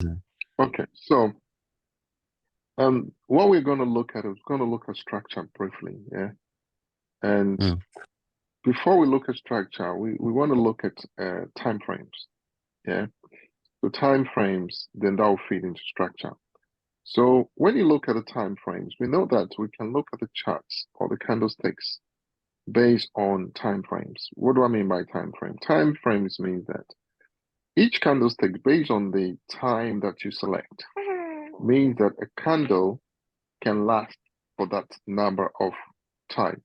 Okay, so what we're going to look at is going to look at structure briefly, yeah. And Mm. before we look at structure, we want to look at time frames, yeah. So time frames, then that will feed into structure. So when you look at the time frames, we know that we can look at the charts or the candlesticks based on time frames. What do I mean by time frame? Time frames means that each candlestick, based on the time that you select, means that a candle can last for that number of time.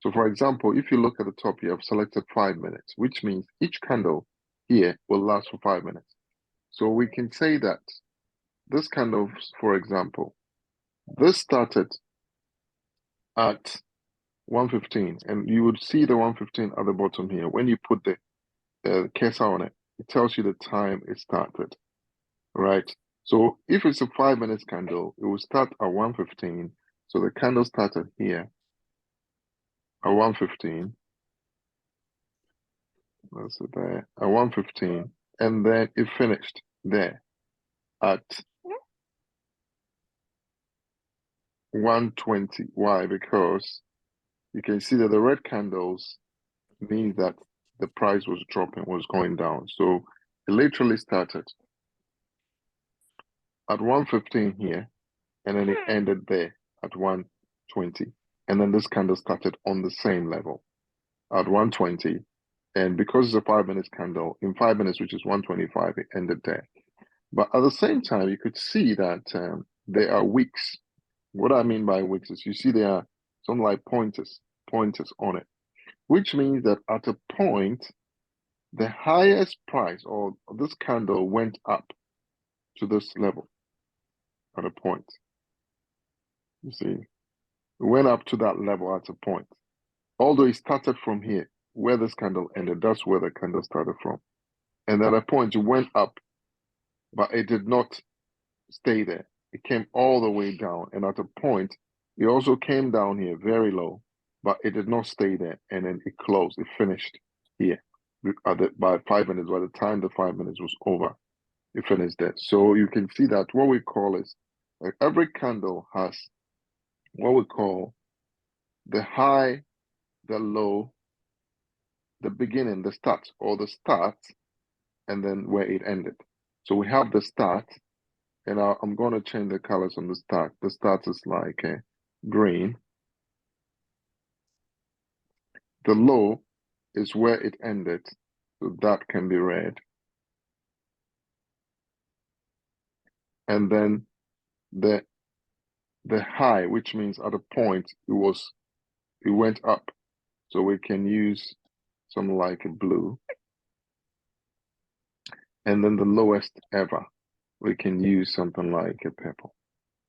So for example, if you look at the top here, I've selected 5 minutes, which means each candle here will last for 5 minutes. So we can say that this candle, for example, this started at 1:15, and you would see the 1:15 at the bottom here. When you put the cursor on it, it tells you the time it started, right? So if it's a 5 minutes candle, it will start at 1:15. So the candle started here at 1:15. That's it there at 1:15, and then it finished there at 1:20. Why? Because you can see that the red candles means that the price was dropping, was going down. So it literally started at 1:15 here, and then it ended there at 1:20. And then this candle started on the same level at 1:20. And because it's a 5 minutes candle, in 5 minutes, which is 1:25, it ended there. But at the same time, you could see that there are wicks. What I mean by wicks is you see there are some like pointers on it, which means that at a point, the highest price or this candle went up to this level at a point. You see, it went up to that level at a point. Although it started from here, where this candle ended, that's where the candle started from. And at a point, it went up, but it did not stay there. It came all the way down. And at a point, it also came down here very low, but it did not stay there. And then it closed, it finished here by 5 minutes. By the time the 5 minutes was over, it finished there. So you can see that what we call is like every candle has what we call the high, the low, the beginning, the start, or the start, and then where it ended. So we have the start, and I'm going to change the colors on the start. The start is like green. The low is where it ended, so that can be red. And then the high, which means at a point it went up, so we can use something like a blue. And then the lowest ever, we can use something like a purple.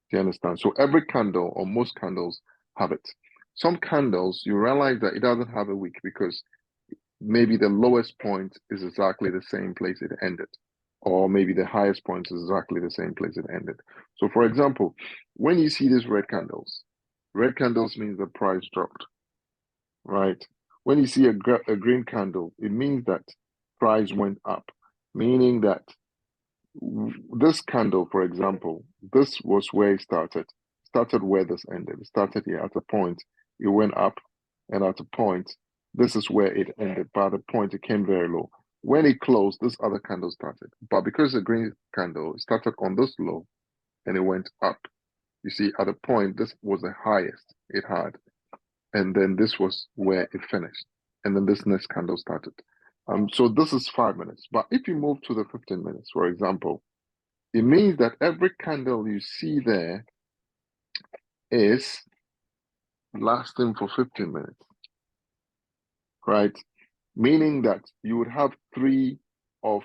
Do you understand? So every candle or most candles have it. Some candles, you realize that it doesn't have a wick because maybe the lowest point is exactly the same place it ended, or maybe the highest point is exactly the same place it ended. So, for example, when you see these red candles means the price dropped, right? When you see a green candle, it means that price went up, meaning that this candle, for example, this was where it started where this ended. It started here at a point, it went up, and at a point, this is where it ended. But at a point, it came very low. When it closed, this other candle started. But because the green candle started on this low and it went up, you see, at a point, this was the highest it had. And then this was where it finished. And then this next candle started. So this is 5 minutes. But if you move to the 15 minutes, for example, it means that every candle you see there is lasting for 15 minutes, right? Meaning that you would have 3 of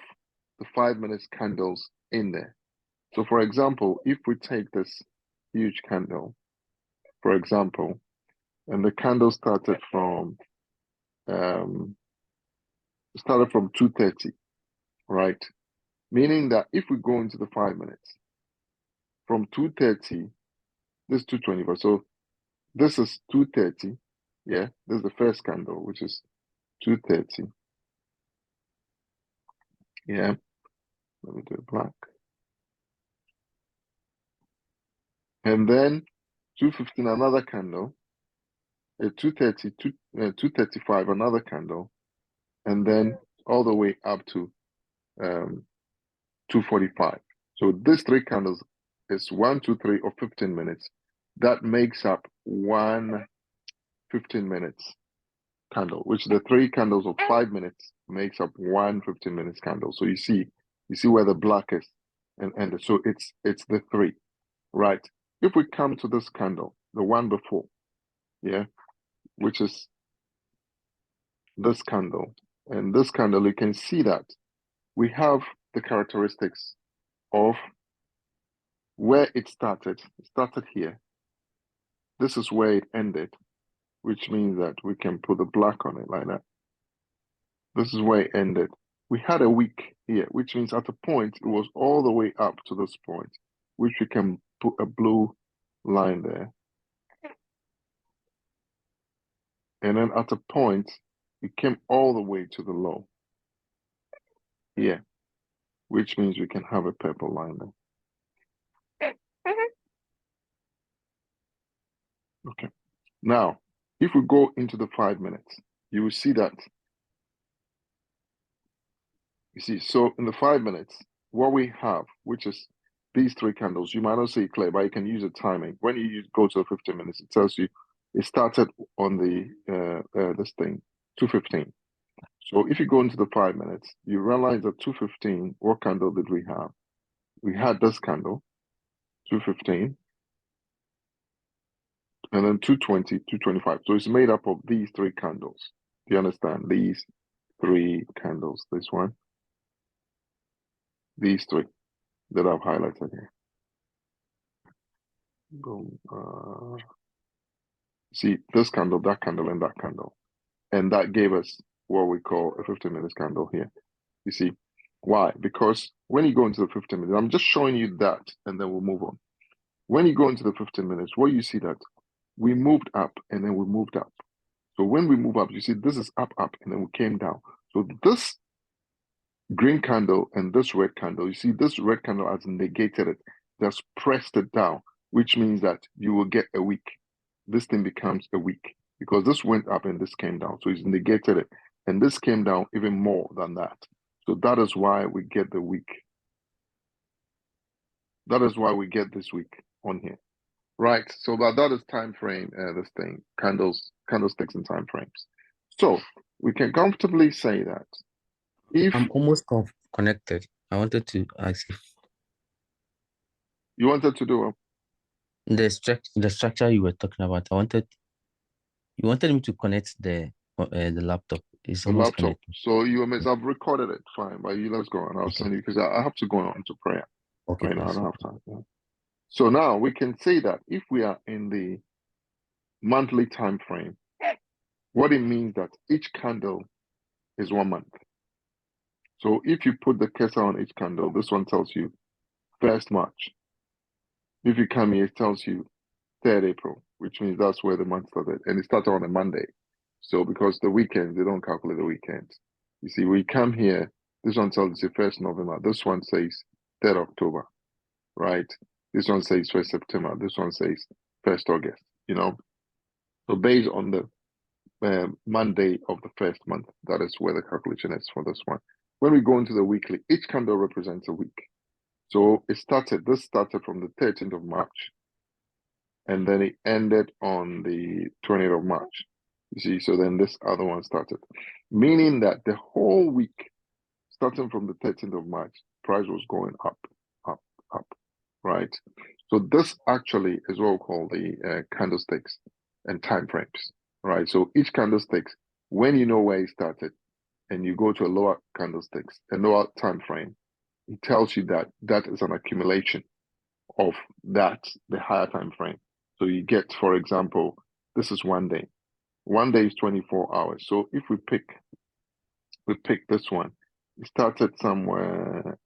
the 5 minutes candles in there. So, for example, if we take this huge candle, for example, and the candle um, started from 2:30, right? Meaning that if we go into the 5 minutes, from 2:30, this 2:24. So this is 2:30. Yeah, this is the first candle, which is 2:30. Yeah, let me do it black. And then 2:15, another candle. At 2:30, 2:35, another candle. And then all the way up to 2:45. So these three candles is 1, 2, 3, or 15 minutes. That makes up one 15 minutes candle, which the three candles of 5 minutes makes up one 15 minutes candle. So you see where the black is and so it's the three, right? If we come to this candle, the one before, yeah, which is this candle, and this candle, you can see that we have the characteristics of where it started. It started here. This is where it ended, which means that we can put the black on it like that. This is where it ended. We had a wick here, which means at a point, it was all the way up to this point, which we can put a blue line there. And then at a point, it came all the way to the low here, which means we can have a purple line there. Okay. Now, if we go into the 5 minutes, you will see that. You see, so in the 5 minutes, what we have, which is these three candles, you might not see it clear, but you can use the timing. When you go to the 15 minutes, it tells you it started on the this thing, 2:15. So if you go into the 5 minutes, you realize that 2:15, what candle did we have? We had this candle, 2:15, and then 2:20, 2:25. So it's made up of these three candles. Do you understand? These three candles, this one, these three that I've highlighted here. Boom. See this candle, that candle, and that candle. And that gave us what we call a 15 minutes candle here. You see, why? Because when you go into the 15 minutes, I'm just showing you that, and then we'll move on. When you go into the 15 minutes, what you see that we moved up and then we moved up. So when we move up, you see this is up, up, and then we came down. So this green candle and this red candle, you see this red candle has negated it, just pressed it down, which means that you will get a wick. This thing becomes a wick because this went up and this came down. So it's negated it. And this came down even more than that. So that is why we get the wick. That is why we get this wick on here. Right. So that is time frame, this thing, candlesticks and time frames. So we can comfortably say that if I'm almost connected. I wanted to ask if you wanted to do the structure you were talking about. You wanted me to connect the laptop. It's a almost laptop, connected. so you must have recorded it, fine. But let's go on. I'll Okay. send you because I have to go on to prayer Okay, right now. I please. don't have time. Yeah. So now we can say that if we are in the monthly time frame, what it means that each candle is 1 month. So if you put the cursor on each candle, this one tells you 1st March. If you come here, it tells you 3rd April, which means that's where the month started. And it started on a Monday. So because the weekends, they don't calculate the weekends. You see, we come here, this one tells you 1st November. This one says 3rd October, right? This one says 1st September. This one says 1st August, you know? So based on the Monday of the 1st month, that is where the calculation is for this one. When we go into the weekly, each candle represents a week. So this started from the 13th of March, and then it ended on the 20th of March. You see, so then this other one started, meaning that the whole week, starting from the 13th of March, price was going up, up, up, right? So this actually is what we call the candlesticks and time frames, right? So each candlesticks, when you know where it started, and you go to a lower candlesticks, a lower time frame, it tells you that that is an accumulation of that, the higher time frame. So you get, for example, this is 1 day. 1 day is 24 hours. So if we pick this one, it started somewhere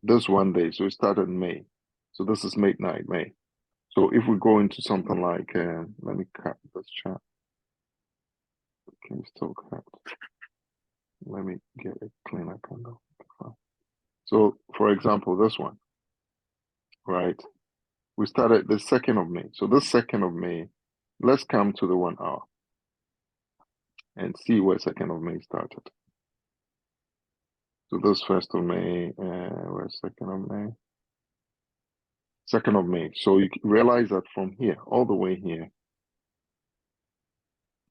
this 1 day. So it started in May. So this is midnight, May. So if we go into something like, let me cut this chart. Can you still cut? Let me get a cleaner candle. So for example, this one, right? We started the 2nd of May. So this 2nd of May, let's come to the 1 hour and see where 2nd of May started. So this 1st of May, where's 2nd of May? 2nd of May. So you realize that from here, all the way here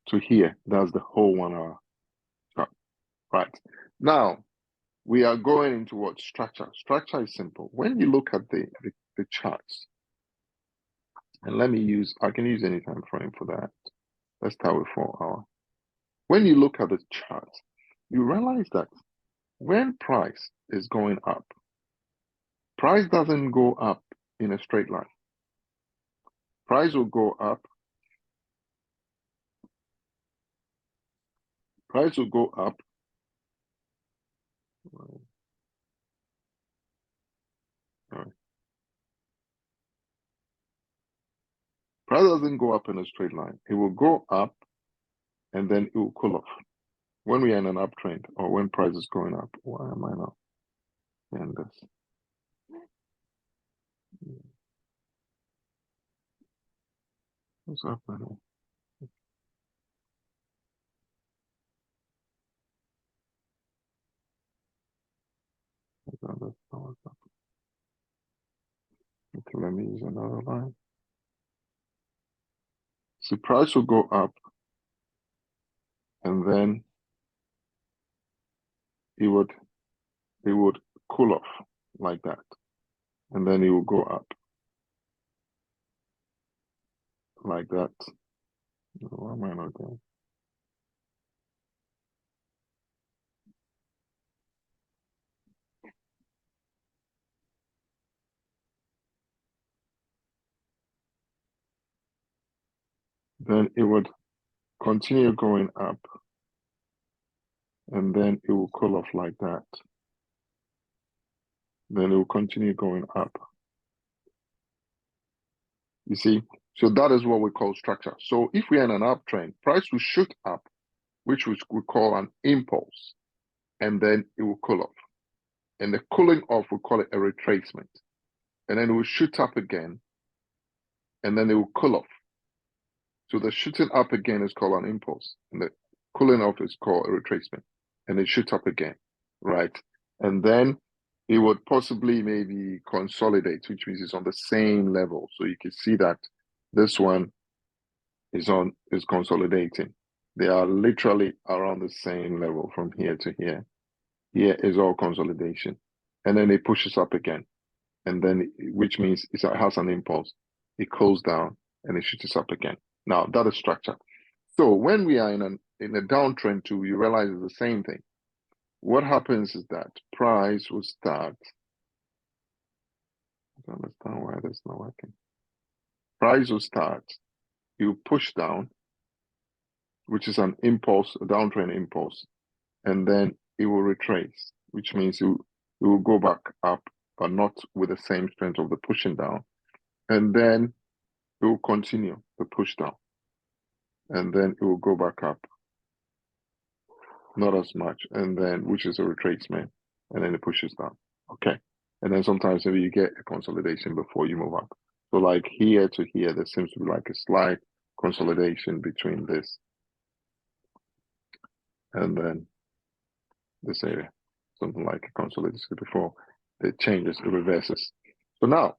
to here, that's the whole 1 hour chart, right? Now, we are going into what? Structure. Structure is simple. When you look at the charts, and I can use any time frame for that. Let's start with 4 hour. When you look at the chart, you realize that when price is going up, price doesn't go up in a straight line. Price will go up. Price will go up. All right. Price doesn't go up in a straight line. It will go up and then it will cool off. When we are in an uptrend or when price is going up, why am I not in this? What's happening? Okay, let me use another line. So price will go up and then it would cool off like that. And then it will go up like that. Why am I not going? Then it would continue going up and then it will cool off like that. Then it will continue going up. You see? So that is what we call structure. So if we are in an uptrend, price will shoot up, which we call an impulse, and then it will cool off. And the cooling off, we call it a retracement. And then it will shoot up again, and then it will cool off. So the shooting up again is called an impulse, and the cooling off is called a retracement, and it shoots up again, right? And then it would possibly maybe consolidate, which means it's on the same level. So you can see that this one is consolidating. They are literally around the same level from here to here. Here is all consolidation, and then it pushes up again, and then which means it has an impulse. It cools down and it shoots up again. Now that is structure. So when we are in a downtrend too, you realize it's the same thing. What happens is that price will start. I don't understand why that's not working. Price will start. You push down, which is an impulse, a downtrend impulse, and then it will retrace, which means it will go back up, but not with the same strength of the pushing down. And then it will continue the push down. And then it will go back up. Not as much. And then, which is a retracement. And then it pushes down. Okay. And then sometimes maybe you get a consolidation before you move up. So like here to here, there seems to be like a slight consolidation between this and then this area. Something like a consolidation before it changes, it reverses. So now,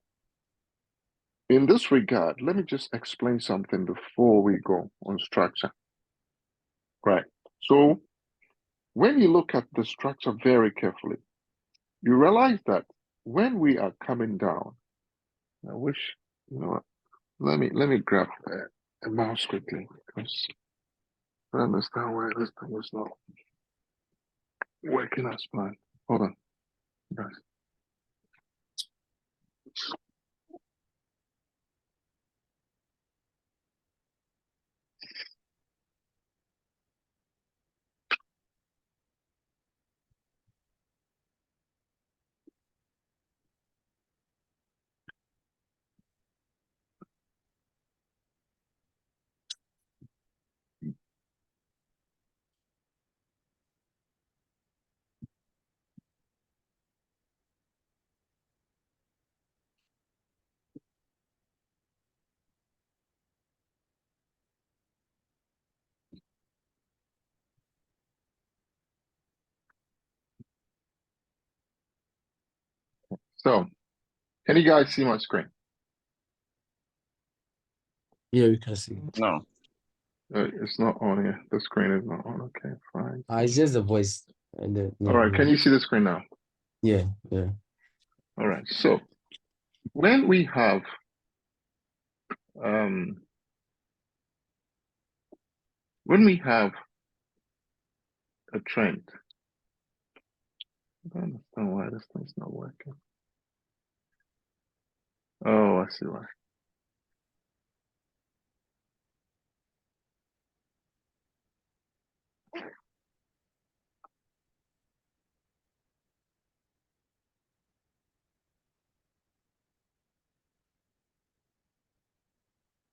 in this regard, let me just explain something before we go on structure. Right. So when you look at the structure very carefully, you realize that when we are coming down, I wish, you know what, let me grab a mouse quickly because I understand why this thing is not working as planned. Hold on, guys. So, can you guys see my screen? Yeah, we can see. No. It's not on here. The screen is not on. Okay, fine. It's just the voice. And the, All right, can you see the screen now? Yeah. All right, so when we have a trend, I don't understand why this thing's not working. Oh, I see why.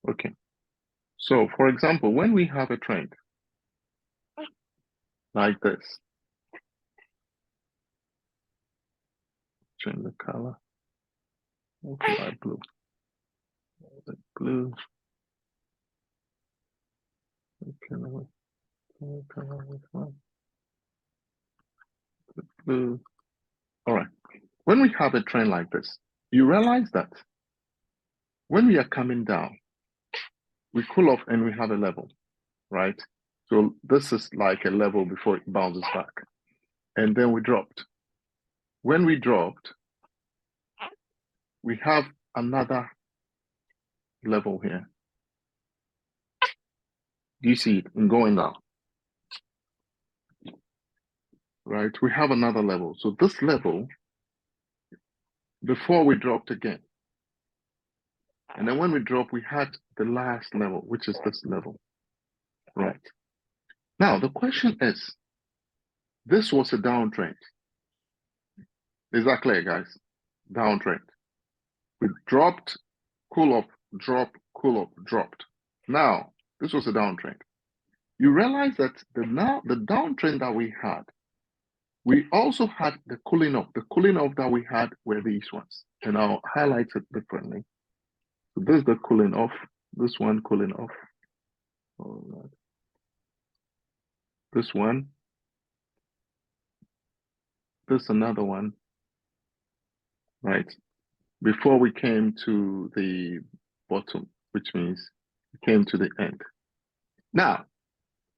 Okay. So, for example, when we have a trend like this, change the color. Okay, light blue. The blue. Okay, the blue. All right. When we have a trend like this, you realize that when we are coming down, we cool off and we have a level, right? So this is like a level before it bounces back. And then we dropped. When we dropped, we have another level here. Do you see it in going down? Right? We have another level. So this level, before we dropped again. And then when we dropped, we had the last level, which is this level. Right. Now, the question is, this was a downtrend. Is that clear, guys? Downtrend. We dropped, cool off, drop, cool off, dropped. Now, this was a downtrend. You realize that the downtrend that we had, we also had the cooling off. The cooling off that we had were these ones. And I'll highlight it differently. So this is the cooling off. This one cooling off. All right. This one. This another one. Right. Before we came to the bottom, which means we came to the end. Now,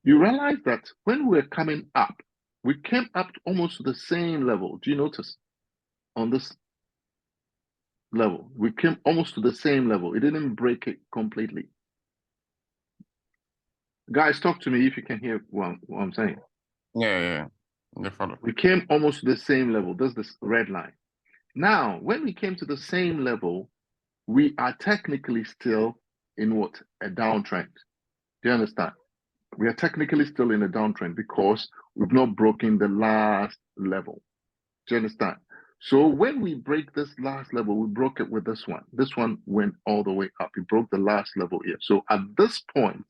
you realize that when we're coming up, we came up almost to the same level. Do you notice? On this level, we came almost to the same level. It didn't break it completely. Guys, talk to me if you can hear what I'm saying. Yeah. They follow. We came almost to the same level. There's this red line. Now, when we came to the same level, we are technically still in what? A downtrend. Do you understand? We are technically still in a downtrend because we've not broken the last level. Do you understand? So when we break this last level, we broke it with this one. This one went all the way up. We broke the last level here. So at this point,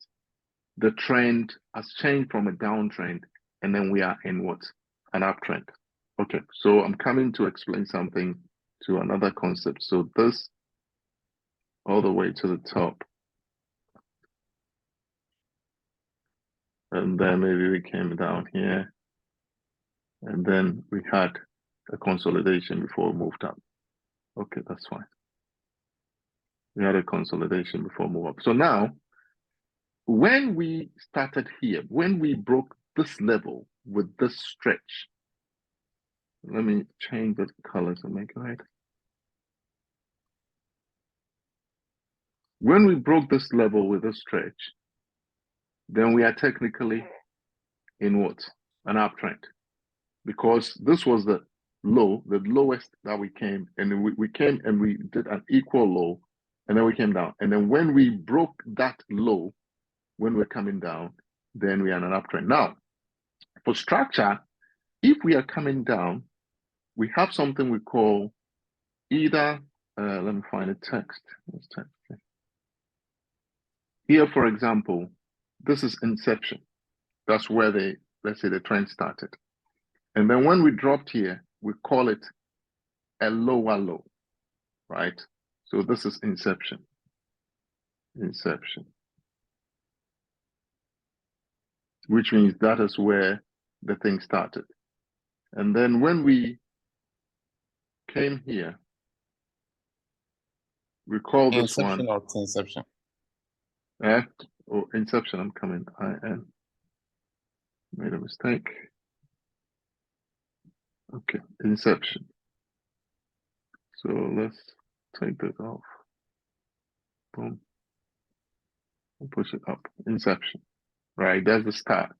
the trend has changed from a downtrend, and then we are in what? An uptrend. Okay, so I'm coming to explain something to another concept. So this all the way to the top. And then maybe we came down here. And then we had a consolidation before we moved up. Okay, that's fine. We had a consolidation before we move up. So now, when we started here, when we broke this level with this stretch, let me change the colors and make it right. When we broke this level with this stretch, then we are technically in what? An uptrend. Because this was the low, the lowest that we came, and we came and we did an equal low, and then we came down. And then when we broke that low, when we're coming down, then we are in an uptrend. Now, for structure, if we are coming down, we have something we call either, let me find a text. Let's text it. Here, for example, this is inception. That's where let's say the trend started. And then when we dropped here, we call it a lower low, right? So this is inception. Inception. Which means that is where the thing started. And then when we came here, We call this one Inception or inception. or inception. I'm coming. I made a mistake. Okay, inception. So let's take this off. Boom. And push it up. Inception. Right, that's the start.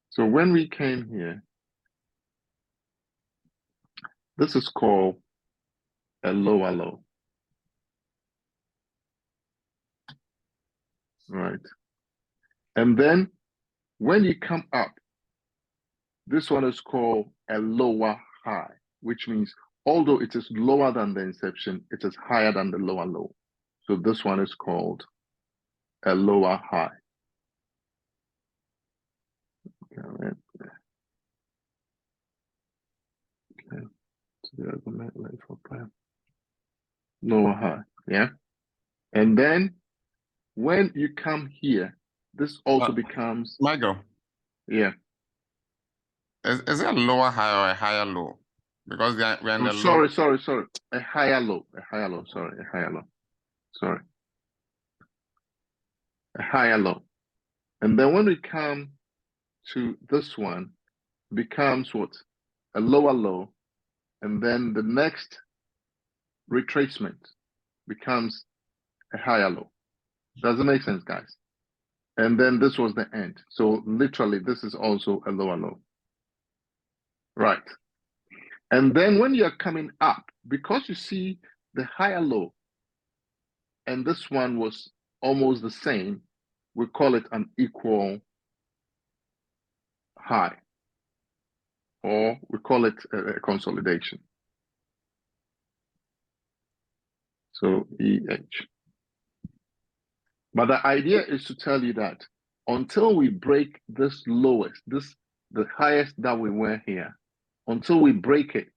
So when we came here, this is called a lower low. Right. And then when you come up, this one is called a lower high, which means although it is lower than the inception, it is higher than the lower low. So this one is called a lower high. Okay. Lower high, yeah. And then when you come here, this also becomes, Michael, yeah. is it a lower high or a higher low? Because we're in the Sorry. low. A higher low. Sorry, a higher low. Sorry. A higher low. And then when we come to this one, becomes what? A lower low. And then the next retracement becomes a higher low. Does it make sense, guys? And then this was the end. So literally, this is also a lower low. Right. And then when you're coming up, because you see the higher low, and this one was almost the same, we call it an equal high, or we call it a consolidation. So EH. But the idea is to tell you that until we break this lowest, the highest that we were here, until we break it,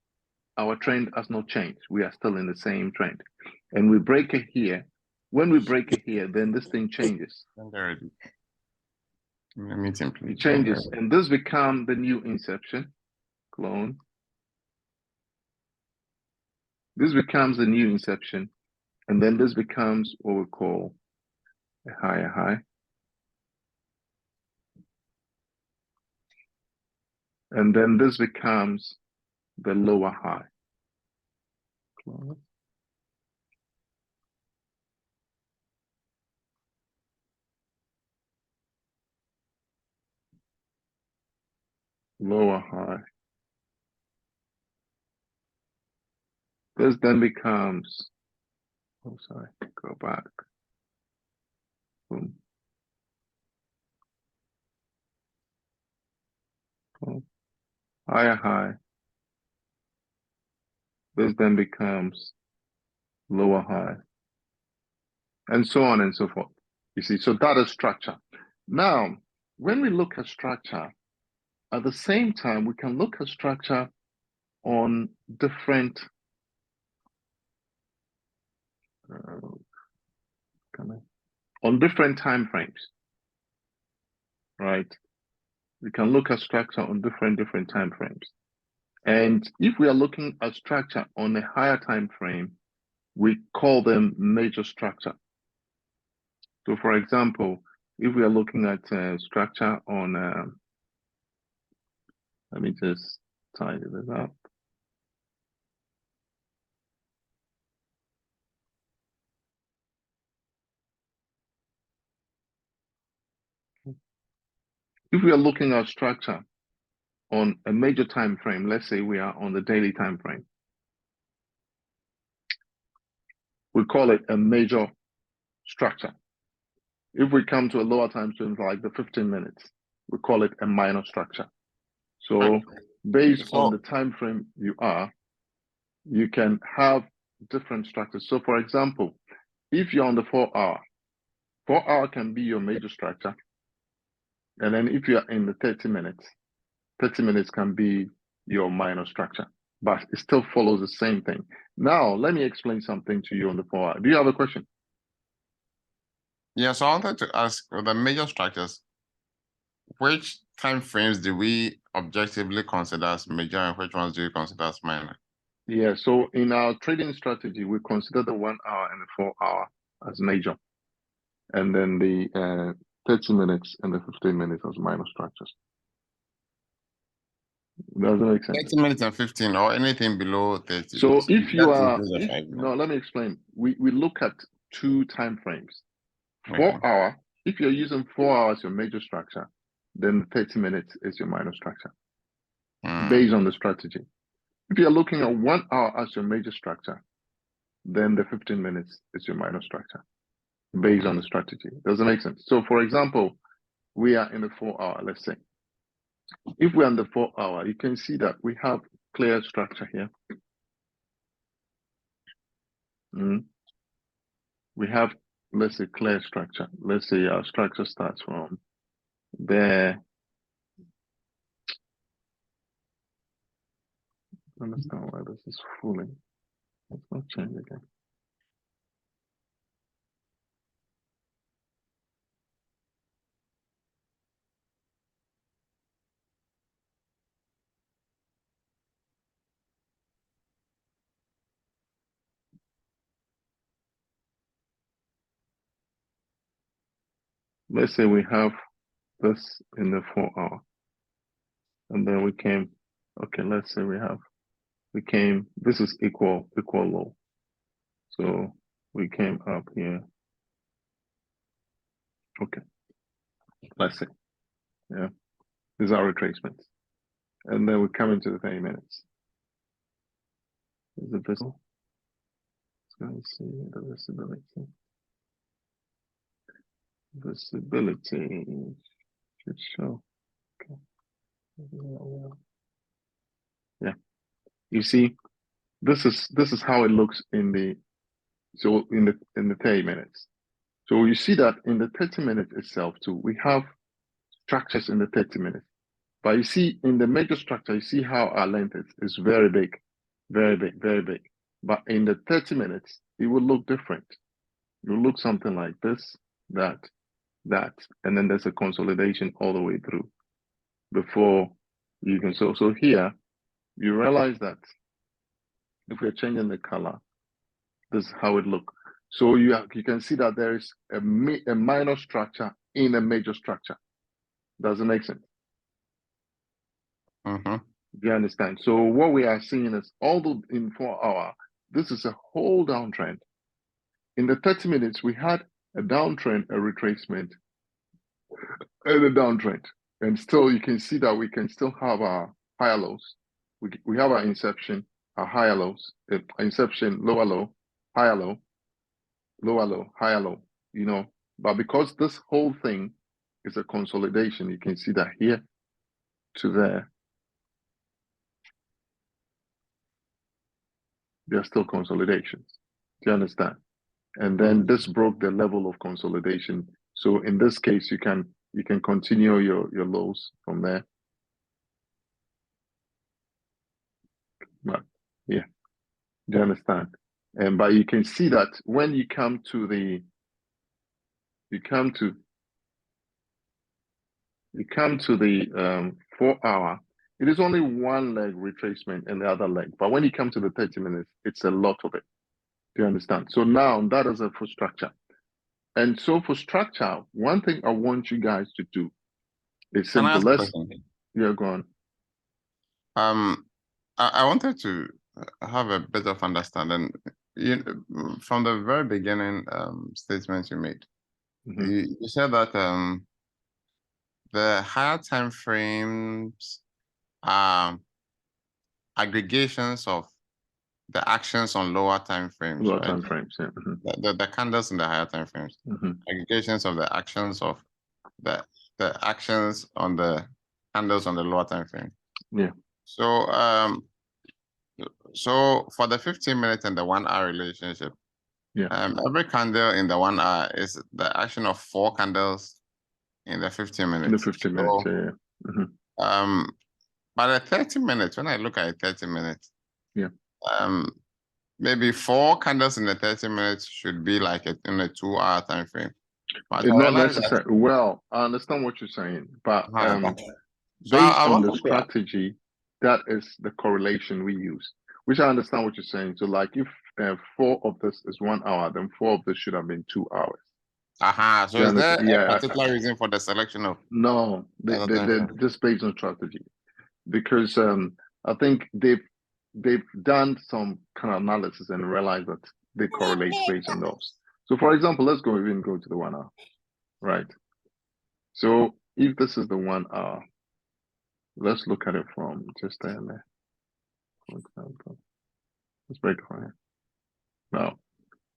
our trend has not changed. We are still in the same trend. And we break it here. When we break it here, then this thing changes. It changes, and this becomes the new inception. Clone. This becomes the new inception, and then this becomes what we call a higher high. And then this becomes the lower high. Clone. Lower high. This then becomes, oh, sorry, go back. Boom. Boom. Higher high. This then becomes lower high. And so on and so forth. You see, so that is structure. Now, when we look at structure, at the same time, we can look at structure on different time frames, right? We can look at structure on different time frames. And if we are looking at structure on a higher time frame, we call them major structure. So for example, if we are looking at structure on, let me just tidy this up. If we are looking at structure on a major time frame, let's say we are on the daily time frame, we call it a major structure. If we come to a lower time frame, like the 15 minutes, we call it a minor structure. So based on the time frame you are, you can have different structures. So for example, if you're on the 4 hour, 4 hour can be your major structure. And then if you're in the 30 minutes, 30 minutes can be your minor structure, but it still follows the same thing. Now, let me explain something to you on the 4 hour. Do you have a question? Yes, I wanted to ask the major structures, which time frames do we objectively consider as major and which ones do you consider as minor? Yeah, so in our trading strategy, we consider the 1 hour and the 4 hour as major, and then the 30 minutes and the 15 minutes as minor structures. Does that make sense? 30 minutes and 15 or anything below 30. So if you That are, includes the 5 minutes. no, let me explain. We look at 2 time frames. 4 Okay. hour, if you're using 4 hours your major structure, then 30 minutes is your minor structure based on the strategy. If you're looking at 1 hour as your major structure, then the 15 minutes is your minor structure based on the strategy. Does it make sense? So for example, we are in the 4 hour, let's say. If we're in the 4 hour, you can see that we have clear structure here. We have, let's say, clear structure. Let's say our structure starts from there. Understand why this is fooling. Let's not change again. Let's say we have this in the 4 hour. And then we came, okay, let's say this is equal low. So we came up here. Okay, let's say, yeah, these are retracements. And then we come into the 30 minutes. Is it visible? Let's see the visibility. Visibility should show. Okay. Yeah. You see, this is how it looks in the 30 minutes. So you see that in the 30 minutes itself too, we have structures in the 30 minutes. But you see in the major structure, you see how our length is very big, very big, very big. But in the 30 minutes, it will look different. It will look something like this, that, and then there's a consolidation all the way through before you can. So here, you realize that if we're changing the color, this is how it looks. So you can see that there is a minor structure in a major structure. Does it make sense? Mm-hmm. Do you understand? So what we are seeing is, although in 4 hour, this is a whole downtrend. In the 30 minutes, we had a downtrend, a retracement, and a downtrend. And still, you can see that we can still have our higher lows. We have our inception, our higher lows, inception, lower low, higher low, lower low, higher low, you know. But because this whole thing is a consolidation, you can see that here to there, there are still consolidations. Do you understand? And then this broke the level of consolidation. So in this case, you can continue your lows from there. But yeah, do you understand? And but you can see that when you come to the 4 hour, it is only one leg retracement and the other leg. But when you come to the 30 minutes, it's a lot of it. Do you understand? So now that is for structure. And so for structure, one thing I want you guys to do is Can I simple. ask a question? Yeah, go on. I wanted to have a bit of understanding. From the very beginning statements you made, you said that the higher time frames are aggregations of the actions on lower time frames. Lower right? time frames, yeah. The candles in the higher time frames, aggregations of the actions of the actions on the candles on the lower time frame. Yeah. So for the 15 minutes and the 1 hour relationship, every candle in the 1 hour is the action of 4 candles in the 15 minutes. In the 15 minutes, yeah. But at 30 minutes, when I look at 30 minutes, maybe 4 candles in the 30 minutes should be like in a 2 hour time frame. But it's not necessary. Well, I understand what you're saying, but based on the strategy, that is the correlation we use. which I understand what you're saying. So like if 4 of this is 1 hour, then 4 of this should have been 2 hours. So is there a particular reason for the selection of? No, they just based on strategy, because I think they've done some kind of analysis and realized that they correlate based on those. So for example, let's go to the 1 hour, right? So if this is the 1 hour, let's look at it from just there and there. For example, let's break it from here. Now,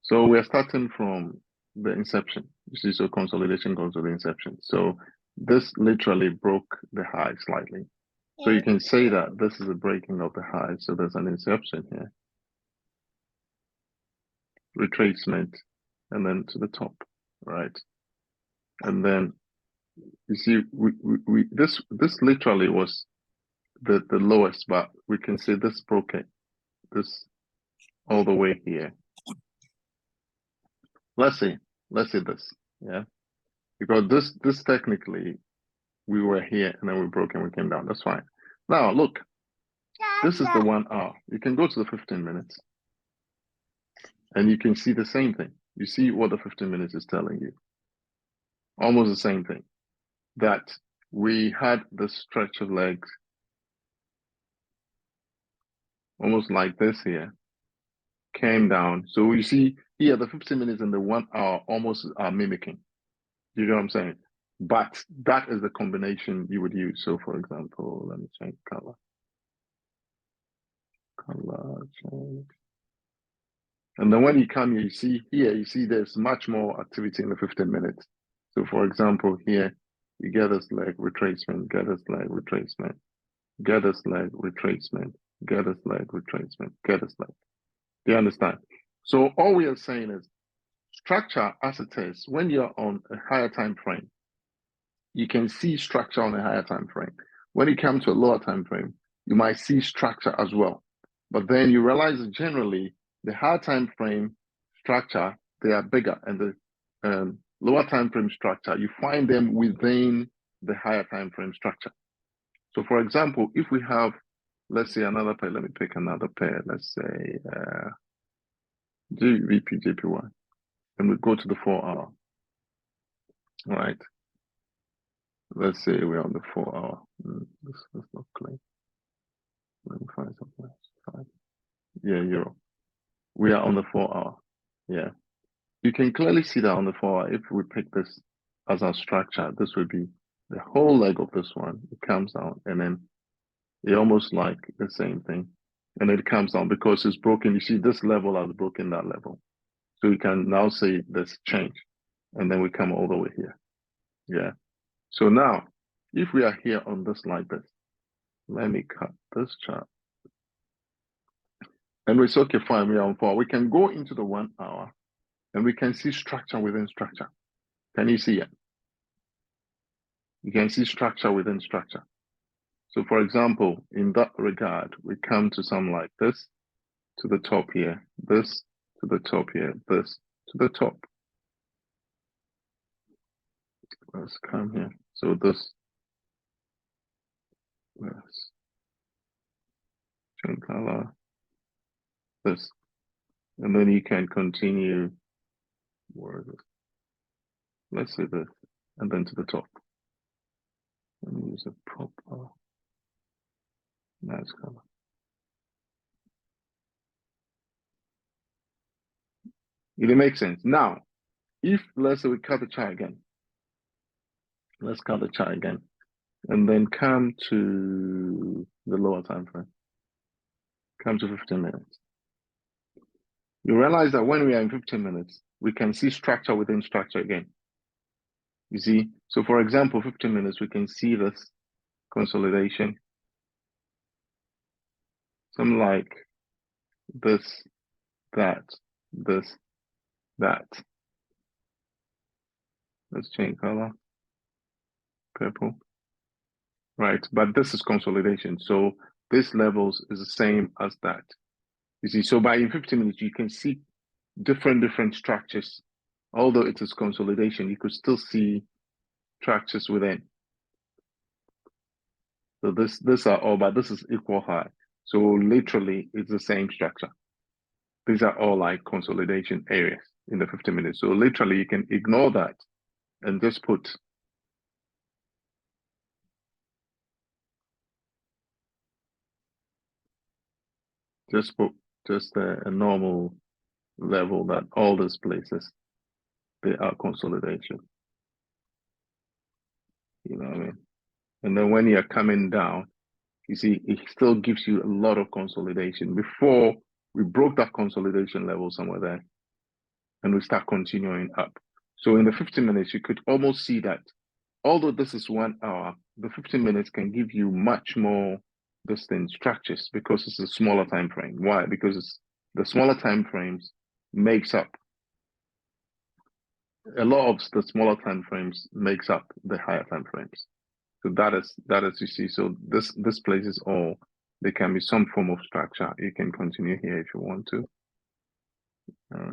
so we're starting from the inception. You see, so consolidation goes to the inception. So this literally broke the high slightly. So you can say that this is a breaking of the high. So there's an inception here, retracement, and then to the top, right? And then you see, this literally was the lowest, but we can say this broke it, this all the way here. Let's say this, yeah, because this technically we were here and then we broke and we came down. That's fine. Now look, this is the 1 hour. You can go to the 15 minutes and you can see the same thing. You see what the 15 minutes is telling you. Almost the same thing. That we had the stretch of legs almost like this here, came down. So you see here the 15 minutes and the 1 hour almost are mimicking. You know what I'm saying? But that is the combination you would use. So for example, let me change color. Color change. And then when you come here, you see here, you see there's much more activity in the 15 minutes. So for example, here, you get this leg retracement, get this leg retracement, get this leg retracement, get this leg retracement, get this leg. Do you understand? So all we are saying is structure as it is, when you're on a higher time frame, you can see structure on a higher time frame. When you come to a lower time frame, you might see structure as well. But then you realize that generally the higher time frame structure, they are bigger, and the lower time frame structure, you find them within the higher time frame structure. So for example, if we have, let's say another pair, let me pick another pair, let's say GVP, JPY, and we go to the 4 hour, right? Let's say we're on the 4 hour. This is not clean. Let me find something else. Yeah, euro. We are on the 4 hour. Yeah. You can clearly see that on the 4 hour. If we pick this as our structure, this would be the whole leg of this one. It comes down and then it almost like the same thing. And it comes down because it's broken. You see, this level has broken that level. So we can now say this change. And then we come all the way here. Yeah. So now, if we are here on this like this, let me cut this chart. And we say, okay, fine, we are on 4. We can go into the 1 hour and we can see structure within structure. Can you see it? You can see structure within structure. So for example, in that regard, we come to something like this, to the top here, this, to the top here, this, to the top. Let's come here. So this, change color, this. And then you can continue, where is it? Let's say this, and then to the top. Let me use a proper nice color. It makes sense. Now, if let's say we cut the chart again, let's cut the chart again, and then come to the lower time frame. Come to 15 minutes. You realize that when we are in 15 minutes, we can see structure within structure again. You see, so for example, 15 minutes, we can see this consolidation. Something like this, that, this, that. Let's change color. Purple. Right, but this is consolidation. So this levels is the same as that. You see, so by in 15 minutes, you can see different structures. Although it is consolidation, you could still see structures within. So this are all, but this is equal high. So literally, it's the same structure. These are all like consolidation areas in the 15 minutes. So literally, you can ignore that and just put a normal level that all these places, they are consolidation. You know what I mean? And then when you're coming down, you see, it still gives you a lot of consolidation. Before we broke that consolidation level somewhere there, and we start continuing up. So in the 15 minutes, you could almost see that although this is 1 hour, the 15 minutes can give you much more distinct structures because it's a smaller time frame. Why? Because the smaller time frames makes up a lot of the smaller time frames makes up the higher time frames. So that is you see. So this place is all. There can be some form of structure. You can continue here if you want to. Yeah.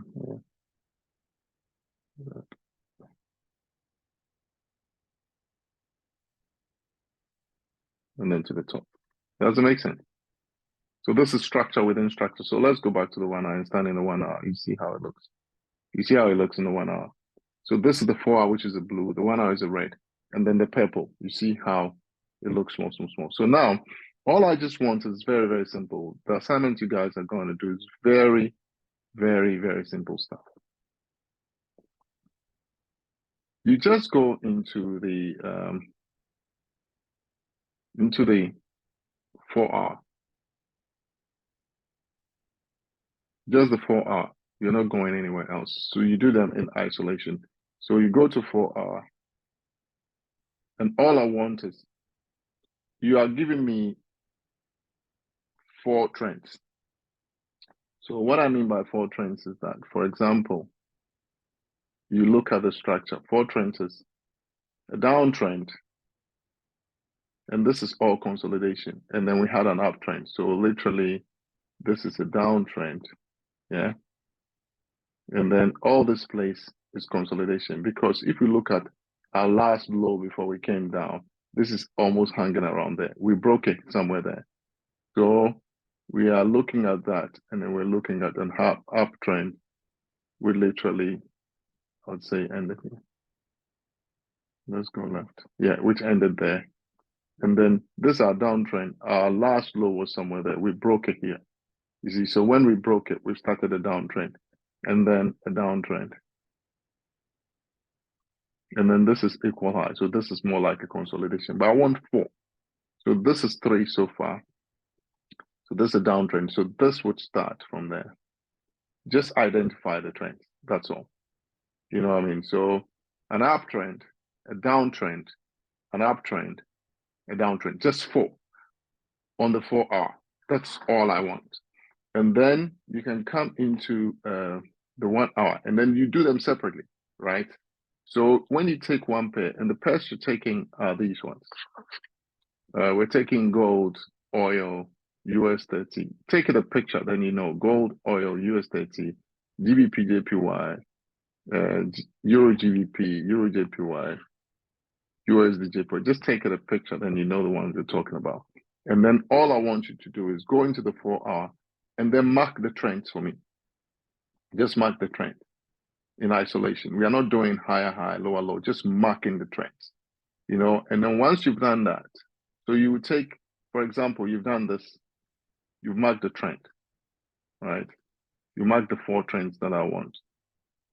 And then to the top. Does it make sense? So this is structure within structure. So let's go back to the 1 hour and stand in the 1 hour. You see how it looks. You see how it looks in the 1 hour. So this is the 4 hour, which is the blue. The 1 hour is the red. And then the purple. You see how it looks small, small, small. So now, all I just want is very, very simple. The assignment you guys are going to do is very, very, very simple stuff. You just go into the 4 hour. Just the 4 hour. You're not going anywhere else. So you do them in isolation. So you go to 4 hour. And all I want is, you are giving me 4 trends. So what I mean by 4 trends is that, for example, you look at the structure. 4 trends is a downtrend. And this is all consolidation. And then we had an uptrend. So literally, this is a downtrend. Yeah. And then all this place is consolidation. Because if you look at our last low before we came down, this is almost hanging around there. We broke it somewhere there. So we are looking at that, and then we're looking at an uptrend. We literally, I'd say, ended here. Let's go left. Yeah, which ended there. And then this our downtrend. Our last low was somewhere there. We broke it here. You see, so when we broke it, we started a downtrend, and then a downtrend. And then this is equal high. So this is more like a consolidation. But I want 4. So this is 3 so far. So this is a downtrend. So this would start from there. Just identify the trends. That's all. You know what I mean? So an uptrend, a downtrend, an uptrend, a downtrend. Just 4 on the 4 hour. That's all I want. And then you can come into the 1 hour, and then you do them separately, right? So when you take one pair, and the pairs you're taking are these ones. We're taking gold, oil, US30. Take it a picture, then you know gold, oil, US30, GBP, JPY, Euro GBP, Euro JPY, USD JPY. Just take it a picture, then you know the ones we're talking about. And then all I want you to do is go into the 4 hour and then mark the trends for me. Just mark the trend in isolation. We are not doing higher, high, lower, low, just marking the trends, you know. And then once you've done that, so you would take, for example, you've done this, you've marked the trend, right? You mark the 4 trends that I want.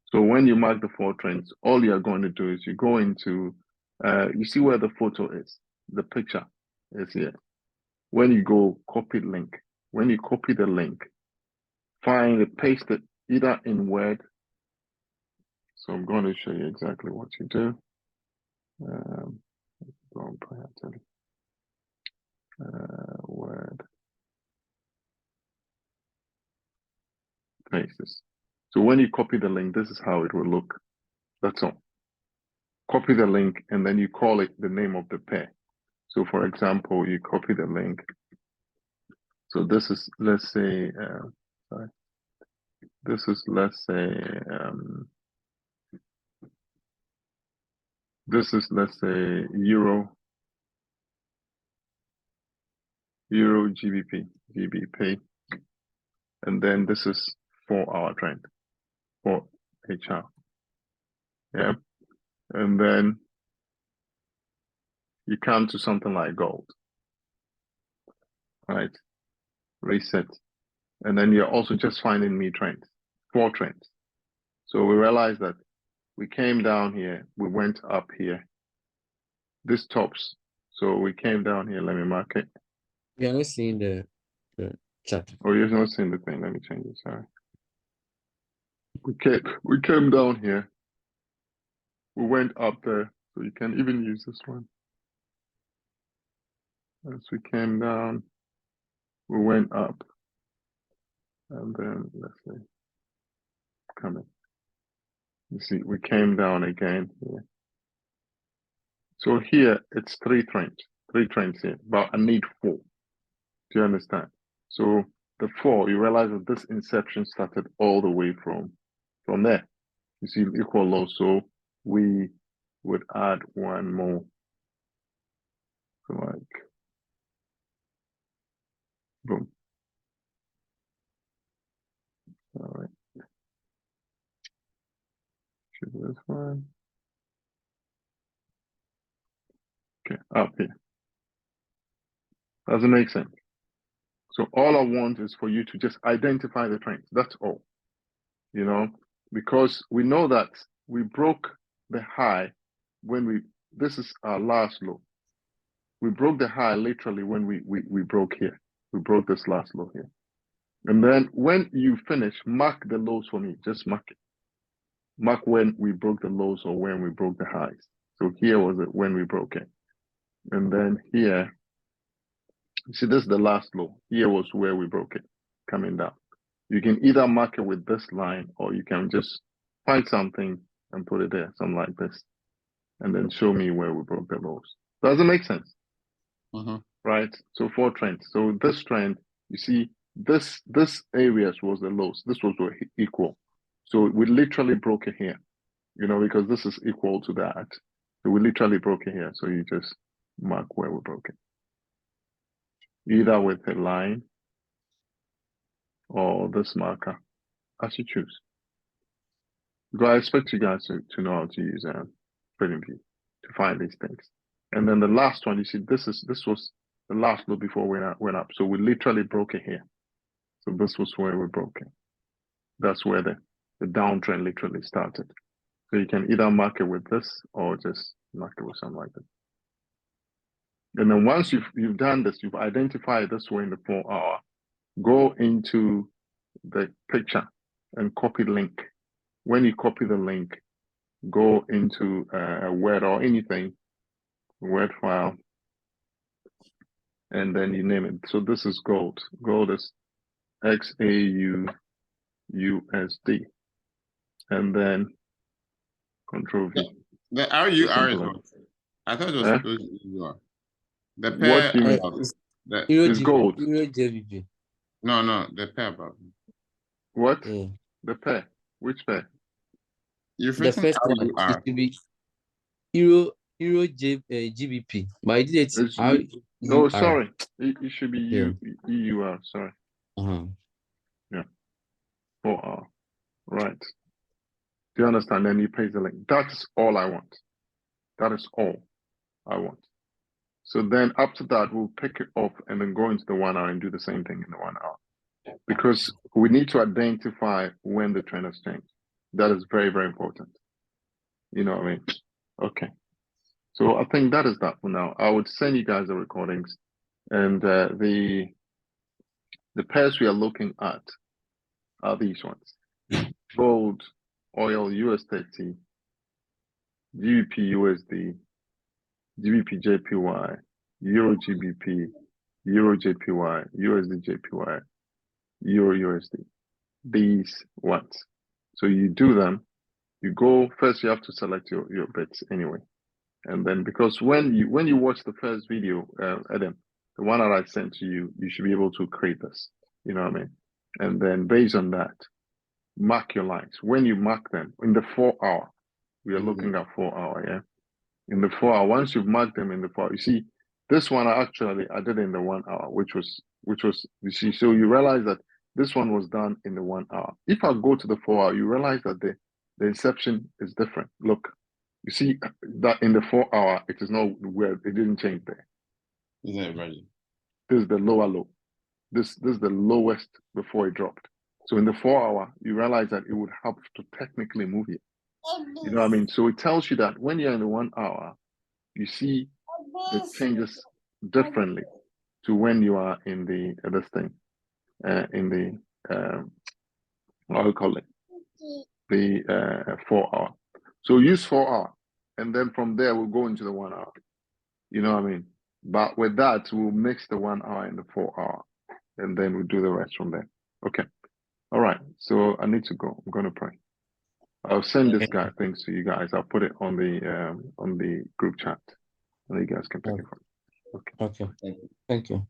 So when you mark the 4 trends, all you're going to do is you go into, you see where the photo is, the picture is here. When you go copy link, when you copy the link, find it, paste it either in Word. So I'm going to show you exactly what you do. Word. Paste this. So when you copy the link, this is how it will look. That's all. Copy the link and then you call it the name of the pair. So for example, you copy the link. So this is, let's say, sorry. This is, let's say, this is, let's say, Euro GBP. GBP. And then this is 4-hour trend for HR. Yeah. And then you come to something like gold. Right. Reset. And then you're also just finding me trends, 4 trends. So we realized that we came down here, we went up here. This tops. So we came down here. Let me mark it. We are not seeing the chart. Oh, you're not seeing the thing. Let me change it. Sorry. We came down here. We went up there. So you can even use this one. As we came down, we went up. And then let's see. Coming. You see, we came down again here. So here it's 3 trends here, but I need 4. Do you understand? So the 4, you realize that this inception started all the way from there. You see equal low, so we would add one more. So like, boom. All right. Choose this one. Okay, up here. Does it make sense? So all I want is for you to just identify the trends. That's all. You know, because we know that we broke the high when this is our last low. We broke the high literally when we broke here. We broke this last low here. And then when you finish, mark the lows for me. Just mark it. Mark when we broke the lows or when we broke the highs. So here was it when we broke it. And then here, see, this is the last low. Here was where we broke it, coming down. You can either mark it with this line or you can just find something and put it there, something like this. And then show me where we broke the lows. Does it make sense? Right? So 4 trends. So this trend, you see, this areas was the lows. This was equal. So we literally broke it here, you know, because this is equal to that. So we literally broke it here. So you just mark where we broke it. Either with a line or this marker, as you choose. Because I expect you guys to know how to use TradingView to find these things. And then the last one, you see, this was the last low before we went up. So we literally broke it here. So this was where we broke it. That's where the downtrend literally started. So you can either mark it with this or just mark it with something like that. And then once you've done this, you've identified this way in the 4-hour, go into the picture and copy the link. When you copy the link, go into a Word or anything, Word file, and then you name it. So this is gold. Gold is XAUUSD. And then Control V. The RUR is what? I thought it was supposed to be UR. The pair what do you mean? It's gold. Euro JVP. No, the pair above. What? Yeah. The pair? Which pair? You're The first one it RUR. should be GBP. But I did it. Oh, sorry. It should be EUR. Sorry. Yeah. 4R. Right. Do you understand? Then you paste the link. That's all I want. That is all I want. So then after that, we'll pick it up and then go into the 1 hour and do the same thing in the 1 hour. Because we need to identify when the trend has changed. That is very, very important. You know what I mean? Okay. So I think that is that for now. I would send you guys the recordings, and the pairs we are looking at are these ones: gold, oil, US30, GBP USD, GBP JPY, Euro GBP, Euro JPY, USD JPY, Euro USD. These ones. So you do them. You go first. You have to select your bets anyway. And then because when you watch the first video, Adam, the one that I sent to you, you should be able to create this. You know what I mean? And then based on that, mark your lines. When you mark them in the 4 hour, we are looking at 4 hour, yeah. In the 4 hour, once you've marked them in the 4 hour, you see this one I did in the 1 hour, which was which was, you see, so you realize that this one was done in the 1 hour. If I go to the 4 hour, you realize that the inception is different. Look, you see that in the 4 hour, it is not where it didn't change there. Isn't it ready? This is the lower low. This is the lowest before it dropped. So in the 4 hour, you realize that it would have to technically move here. You know what I mean? So it tells you that when you're in the 1 hour, you see the changes differently to when you are in the this thing, in the what do you call it, the 4 hour. So use 4 hour, and then from there we'll go into the 1 hour. You know what I mean? But with that, we'll mix the 1 hour and the 4 hour, and then we'll do the rest from there. Okay. All right. So I need to go. I'm going to pray. I'll send this guy things to you guys. I'll put it on the group chat, and you guys can pick it from. Okay. Okay. Thank you.